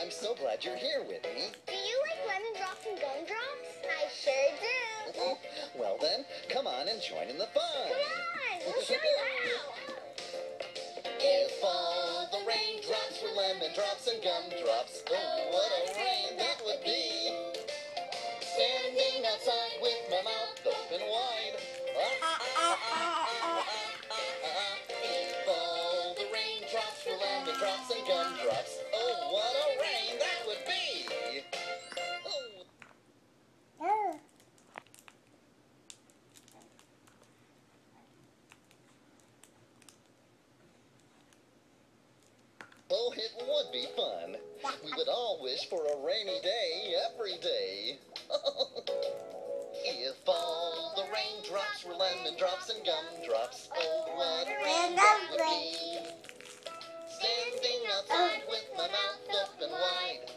I'm so glad you're here, Whitney. Do you like lemon drops and gumdrops? I sure do. Well then, come on and join in the fun. Come on, we'll show you how. If all the raindrops were lemon drops and gumdrops, oh, what a rain that would be. Standing outside with my mouth open wide. If all the raindrops were lemon drops and gumdrops, oh, what a rain that would be. Oh. Oh, it would be fun. We would all wish for a rainy day every day. If all the raindrops were lemon drops and gumdrops, oh, what a rain that would be. Standing outside with my mouth open wide.